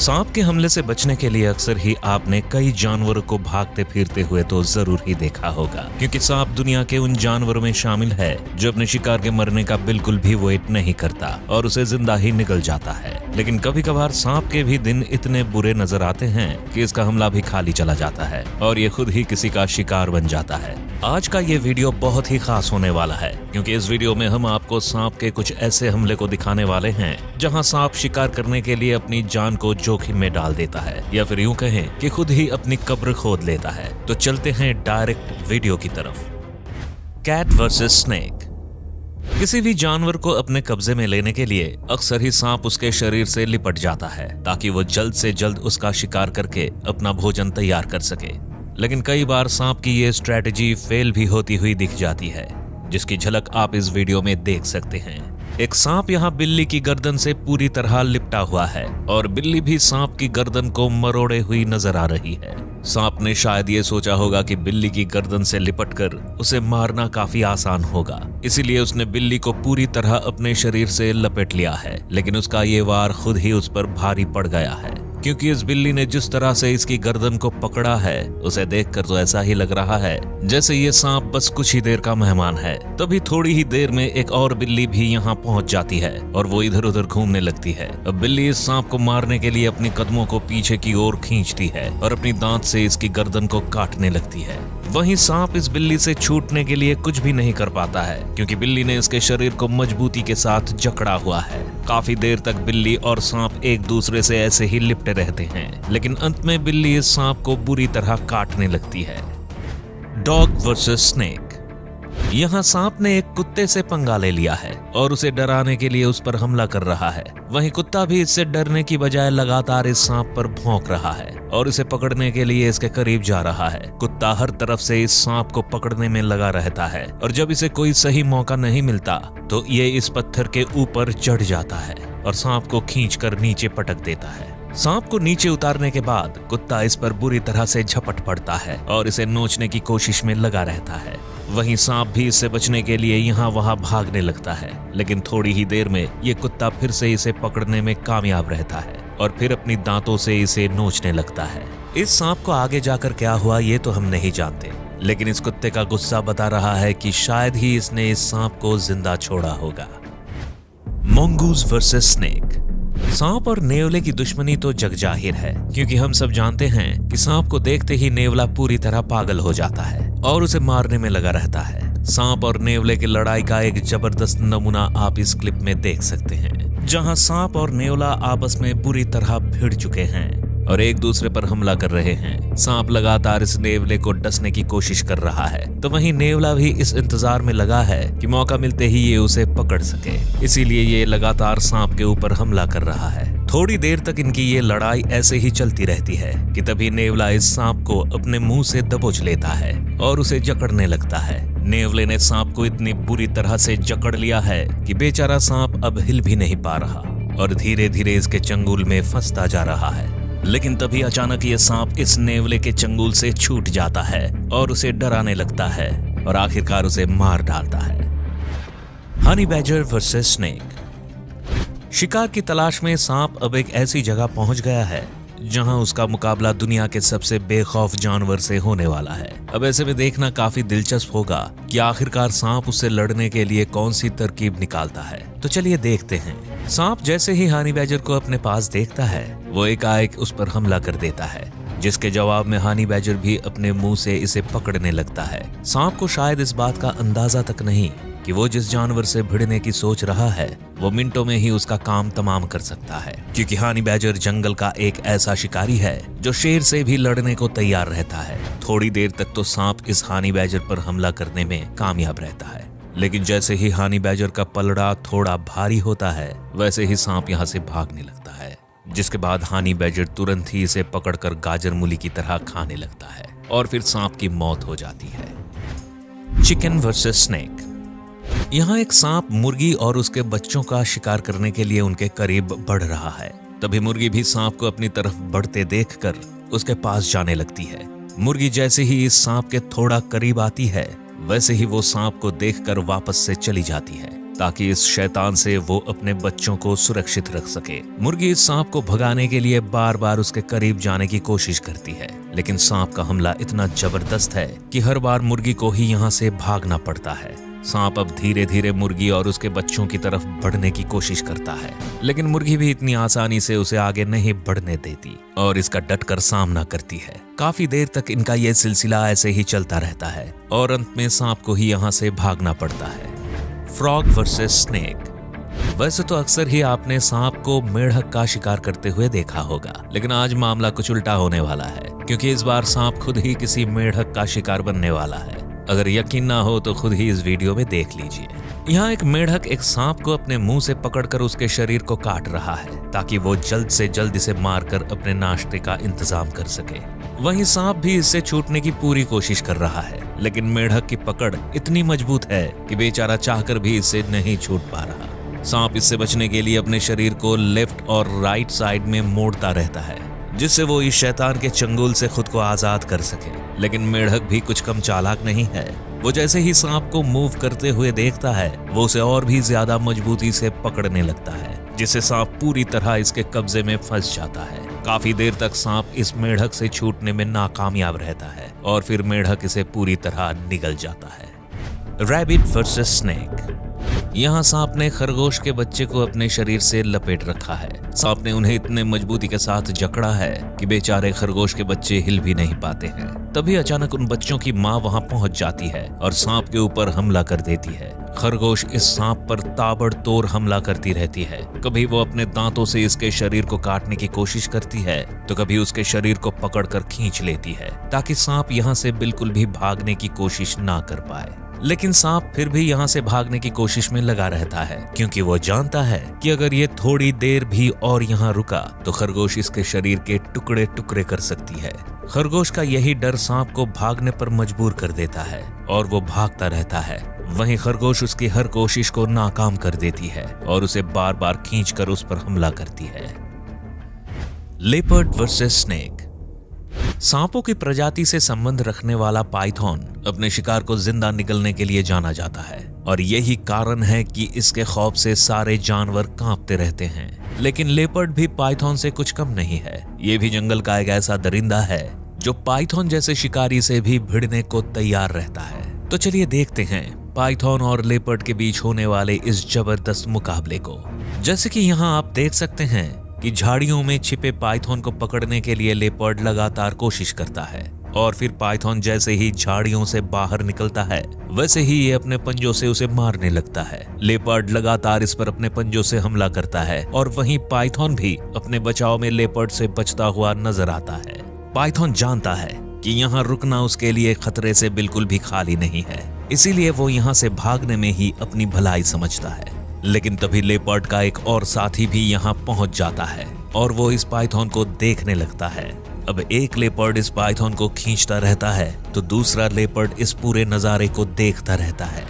सांप के हमले से बचने के लिए अक्सर ही आपने कई जानवरों को भागते फिरते हुए तो जरूर ही देखा होगा, क्योंकि सांप दुनिया के उन जानवरों में शामिल है जो अपने शिकार के मरने का बिल्कुल भी वेट नहीं करता और उसे जिंदा ही निकल जाता है। लेकिन कभी कभार सांप के भी दिन इतने बुरे नजर आते हैं कि इसका हमला भी खाली चला जाता है और ये खुद ही किसी का शिकार बन जाता है। आज का ये वीडियो बहुत ही खास होने वाला है, क्योंकि इस वीडियो में हम आपको सांप के कुछ ऐसे हमले को दिखाने वाले हैं जहां सांप शिकार करने के लिए अपनी जान को जोखिम में डाल देता है, या फिर यूं कहें कि खुद ही अपनी कब्र खोद लेता है। तो चलते हैं डायरेक्ट वीडियो की तरफ। Cat versus snake. किसी भी जानवर को अपने कब्जे में लेने के लिए अक्सर ही सांप उसके शरीर से लिपट जाता है ताकि वो जल्द से जल्द उसका शिकार करके अपना भोजन तैयार कर सके। लेकिन कई बार सांप की ये स्ट्रैटेजी फेल भी होती हुई दिख जाती है, जिसकी झलक आप इस वीडियो में देख सकते हैं। एक सांप यहाँ बिल्ली की गर्दन से पूरी तरह लिपटा हुआ है और बिल्ली भी सांप की गर्दन को मरोड़े हुई नजर आ रही है। सांप ने शायद ये सोचा होगा कि बिल्ली की गर्दन से लिपटकर उसे मारना काफी आसान होगा, इसीलिए उसने बिल्ली को पूरी तरह अपने शरीर से लपेट लिया है। लेकिन उसका ये वार खुद ही उस पर भारी पड़ गया है, क्योंकि इस बिल्ली ने जिस तरह से इसकी गर्दन को पकड़ा है उसे देखकर तो ऐसा ही लग रहा है जैसे ये सांप बस कुछ ही देर का मेहमान है। तभी थोड़ी ही देर में एक और बिल्ली भी यहाँ पहुंच जाती है और वो इधर उधर घूमने लगती है। अब बिल्ली इस सांप को मारने के लिए अपने कदमों को पीछे की ओर खींचती है और अपनी दांत से इसकी गर्दन को काटने लगती है। वहीं सांप इस बिल्ली से छूटने के लिए कुछ भी नहीं कर पाता है, क्योंकि बिल्ली ने इसके शरीर को मजबूती के साथ जकड़ा हुआ है। काफी देर तक बिल्ली और सांप एक दूसरे से ऐसे ही लिपटे रहते हैं, लेकिन अंत में बिल्ली इस सांप को बुरी तरह काटने लगती है। Dog versus snake. यहाँ सांप ने एक कुत्ते से पंगा ले लिया है और उसे डराने के लिए उस पर हमला कर रहा है। वहीं कुत्ता भी इससे डरने की बजाय लगातार इस सांप पर भौंक रहा है और इसे पकड़ने के लिए इसके करीब जा रहा है। कुत्ता हर तरफ से इस सांप को पकड़ने में लगा रहता है और जब इसे कोई सही मौका नहीं मिलता तो ये इस पत्थर के ऊपर चढ़ जाता है और सांप को खींचकर नीचे पटक देता है। सांप को नीचे उतारने के बाद कुत्ता इस पर बुरी तरह से झपट पड़ता है और इसे नोचने की कोशिश में लगा रहता है। वहीं सांप भी इससे बचने के लिए यहाँ वहां भागने लगता है, लेकिन थोड़ी ही देर में ये कुत्ता फिर से इसे पकड़ने में कामयाब रहता है और फिर अपनी दांतों से इसे नोचने लगता है। इस सांप को आगे जाकर क्या हुआ ये तो हम नहीं जानते, लेकिन इस कुत्ते का गुस्सा बता रहा है कि शायद ही इसने इस सांप को जिंदा छोड़ा होगा। Mongoose versus snake. सांप और नेवले की दुश्मनी तो जग जाहिर है, क्योंकि हम सब जानते हैं कि सांप को देखते ही नेवला पूरी तरह पागल हो जाता है और उसे मारने में लगा रहता है। सांप और नेवले की लड़ाई का एक जबरदस्त नमूना आप इस क्लिप में देख सकते हैं, जहां सांप और नेवला आपस में बुरी तरह भिड़ चुके हैं और एक दूसरे पर हमला कर रहे हैं। सांप लगातार इस नेवले को डसने की कोशिश कर रहा है, तो वहीं नेवला भी इस इंतजार में लगा है कि मौका मिलते ही ये उसे पकड़ सके, इसीलिए ये लगातार सांप के ऊपर हमला कर रहा है। थोड़ी देर तक इनकी ये लड़ाई ऐसे ही चलती रहती है कि तभी नेवला इस सांप को अपने मुंह से दबोच लेता है और उसे जकड़ने लगता है। नेवले ने सांप को इतनी बुरी तरह से जकड़ लिया है कि बेचारा सांप अब हिल भी नहीं पा रहा और धीरे धीरे इसके चंगुल में फंसता जा रहा है। लेकिन तभी अचानक ये सांप इस नेवले के चंगुल से छूट जाता है और उसे डराने लगता है और आखिरकार उसे मार डालता है। Honey badger versus snake. शिकार की तलाश में सांप अब एक ऐसी जगह पहुंच गया है जहां उसका मुकाबला दुनिया के सबसे बेखौफ जानवर से होने वाला है। अब ऐसे में देखना काफी दिलचस्प होगा कि आखिरकार सांप उससे लड़ने के लिए कौन सी तरकीब निकालता है। तो चलिए देखते हैं। सांप जैसे ही हनी बैजर को अपने पास देखता है वो एकाएक उस पर हमला कर देता है, जिसके जवाब में हनी बैजर भी अपने मुंह से इसे पकड़ने लगता है। सांप को शायद इस बात का अंदाजा तक नहीं कि वो जिस जानवर से भिड़ने की सोच रहा है वो मिनटों में ही उसका काम तमाम कर सकता है, क्योंकि हनी बैजर जंगल का एक ऐसा शिकारी है जो शेर से भी लड़ने को तैयार रहता है। थोड़ी देर तक तो सांप इस हनी बैजर पर हमला करने में कामयाब रहता है, लेकिन जैसे ही हनी बैजर का पलड़ा थोड़ा भारी होता है वैसे ही सांप यहाँ से भागने लगता है, जिसके बाद हनी बैजर तुरंत ही इसे पकड़कर गाजर मूली की तरह खाने लगता है और फिर सांप की मौत हो जाती है। Chicken versus snake. यहाँ एक सांप मुर्गी और उसके बच्चों का शिकार करने के लिए उनके करीब बढ़ रहा है। तभी मुर्गी भी सांप को अपनी तरफ बढ़ते देखकर उसके पास जाने लगती है। मुर्गी जैसे ही इस सांप के थोड़ा करीब आती है वैसे ही वो सांप को देखकर वापस से चली जाती है, ताकि इस शैतान से वो अपने बच्चों को सुरक्षित रख सके। मुर्गी इस सांप को भगाने के लिए बार बार उसके करीब जाने की कोशिश करती है, लेकिन सांप का हमला इतना जबरदस्त है कि हर बार मुर्गी को ही यहाँ से भागना पड़ता है। सांप अब धीरे धीरे मुर्गी और उसके बच्चों की तरफ बढ़ने की कोशिश करता है, लेकिन मुर्गी भी इतनी आसानी से उसे आगे नहीं बढ़ने देती और इसका डटकर सामना करती है। काफी देर तक इनका ये सिलसिला ऐसे ही चलता रहता है और अंत में सांप को ही यहाँ से भागना पड़ता है। Frog versus snake. वैसे तो अक्सर ही आपने सांप को मेढक का शिकार करते हुए देखा होगा, लेकिन आज मामला कुछ उल्टा होने वाला है, क्योंकि इस बार सांप खुद ही किसी मेढक का शिकार बनने वाला है। अगर यकीन ना हो तो खुद ही इस वीडियो में देख लीजिए। यहाँ एक मेढक एक सांप को अपने मुंह से पकड़कर उसके शरीर को काट रहा है, ताकि वो जल्द से जल्द इसे मारकर अपने नाश्ते का इंतजाम कर सके। वहीं सांप भी इससे छूटने की पूरी कोशिश कर रहा है, लेकिन मेढक की पकड़ इतनी मजबूत है कि बेचारा चाहकर भी इससे नहीं छूट पा रहा। सांप इससे बचने के लिए अपने शरीर को लेफ्ट और राइट साइड में मोड़ता रहता है, जिससे वो इस शैतान के चंगुल से खुद को आजाद कर सके। लेकिन मेढक भी कुछ कम चालाक नहीं है। वो जैसे ही सांप को मूव करते हुए देखता है, वो उसे और भी ज्यादा मजबूती से पकड़ने लगता है, जिससे सांप पूरी तरह इसके कब्जे में फंस जाता है। काफी देर तक सांप इस मेढक से छूटने में नाकामयाब रहता है और फिर मेढक इसे पूरी तरह निगल जाता है। Rabbit versus snake. यहाँ सांप ने खरगोश के बच्चे को अपने शरीर से लपेट रखा है। सांप ने उन्हें इतने मजबूती के साथ जकड़ा है कि बेचारे खरगोश के बच्चे हिल भी नहीं पाते हैं। तभी अचानक उन बच्चों की माँ वहाँ पहुँच जाती है और सांप के ऊपर हमला कर देती है। खरगोश इस सांप पर ताबड़तोड़ हमला करती रहती है। कभी वो अपने दांतों से इसके शरीर को काटने की कोशिश करती है, तो कभी उसके शरीर को पकड़कर खींच लेती है, ताकि सांप यहाँ से बिल्कुल भी भागने की कोशिश ना कर पाए। लेकिन सांप फिर भी यहाँ से भागने की कोशिश में लगा रहता है, क्योंकि वो जानता है कि अगर ये थोड़ी देर भी और यहाँ रुका तो खरगोश इसके शरीर के टुकड़े टुकड़े कर सकती है। खरगोश का यही डर सांप को भागने पर मजबूर कर देता है और वो भागता रहता है। वहीं खरगोश उसकी हर कोशिश को नाकाम कर देती है और उसे बार बार खींचकर उस पर हमला करती है। Leopard versus snake. सांपों की प्रजाति से संबंध रखने वाला पाइथन अपने शिकार को जिंदा निगलने के लिए जाना जाता है और यही कारण है कि इसके खौफ से सारे जानवर कांपते रहते हैं। लेकिन लेपर्ड भी पाइथन से कुछ कम नहीं है। ये भी जंगल का एक ऐसा दरिंदा है जो पाइथन जैसे शिकारी से भी भिड़ने को तैयार रहता है। तो चलिए देखते हैं पाइथन और लेपर्ड के बीच होने वाले इस जबरदस्त मुकाबले को। जैसे कि यहाँ आप देख सकते हैं कि झाड़ियों में छिपे पाइथन को पकड़ने के लिए लेपर्ड लगातार कोशिश करता है और फिर पाइथन जैसे ही झाड़ियों से बाहर निकलता है, वैसे ही ये अपने पंजों से उसे मारने लगता है। लेपर्ड लगातार इस पर अपने पंजों से हमला करता है और वहीं पाइथन भी अपने बचाव में लेपर्ड से बचता हुआ नजर आता है। पाइथन जानता है कि यहाँ रुकना उसके लिए खतरे से बिल्कुल भी खाली नहीं है, इसीलिए वो यहाँ से भागने में ही अपनी भलाई समझता है। लेकिन तभी लेपर्ड का एक और साथी भी यहाँ पहुंच जाता है और वो इस पाइथन को देखने लगता है। अब एक लेपर्ड इस पाइथन को खींचता रहता है तो दूसरा लेपर्ड इस पूरे नजारे को देखता रहता है।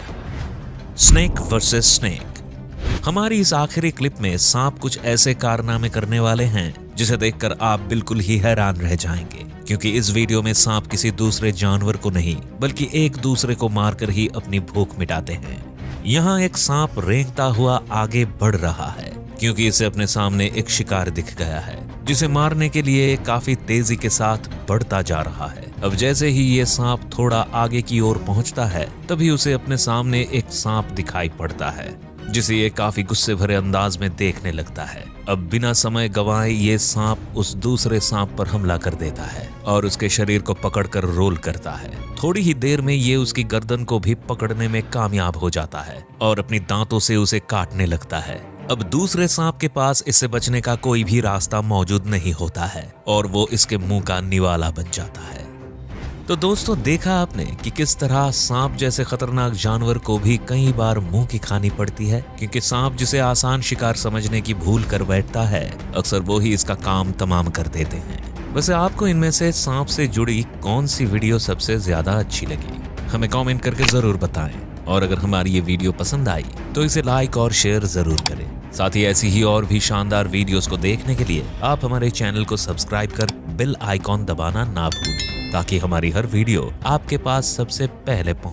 Snake versus snake. हमारी इस आखिरी क्लिप में सांप कुछ ऐसे कारनामे करने वाले हैं जिसे देखकर आप बिल्कुल ही हैरान रह जाएंगे, क्योंकि इस वीडियो में सांप किसी दूसरे जानवर को नहीं बल्कि एक दूसरे को मारकर ही अपनी भूख मिटाते हैं। यहाँ एक सांप रेंगता हुआ आगे बढ़ रहा है, क्योंकि इसे अपने सामने एक शिकार दिख गया है जिसे मारने के लिए काफी तेजी के साथ बढ़ता जा रहा है। अब जैसे ही ये सांप थोड़ा आगे की ओर पहुंचता है, तभी उसे अपने सामने एक सांप दिखाई पड़ता है जिसे ये काफी गुस्से भरे अंदाज में देखने लगता है। अब बिना समय गंवाए ये सांप उस दूसरे सांप पर हमला कर देता है और उसके शरीर को पकड़कर रोल करता है। थोड़ी ही देर में ये उसकी गर्दन को भी पकड़ने में कामयाब हो जाता है और अपनी दांतों से उसे काटने लगता है। अब दूसरे सांप के पास इससे बचने का कोई भी रास्ता मौजूद नहीं होता है और वो इसके मुंह का निवाला बन जाता है। तो दोस्तों, देखा आपने कि किस तरह सांप जैसे खतरनाक जानवर को भी कई बार मुंह की खानी पड़ती है, क्योंकि सांप जिसे आसान शिकार समझने की भूल कर बैठता है, अक्सर वो ही इसका काम तमाम कर देते हैं। वैसे आपको इनमें से सांप से जुड़ी कौन सी वीडियो सबसे ज्यादा अच्छी लगी, हमें कमेंट करके जरूर बताएं। और अगर हमारी ये वीडियो पसंद आई तो इसे लाइक और शेयर जरूर करें। साथ ही ऐसी ही और भी शानदार वीडियोस को देखने के लिए आप हमारे चैनल को सब्सक्राइब कर बेल आइकॉन दबाना ना भूलें, ताकि हमारी हर वीडियो आपके पास सबसे पहले पहुंचे।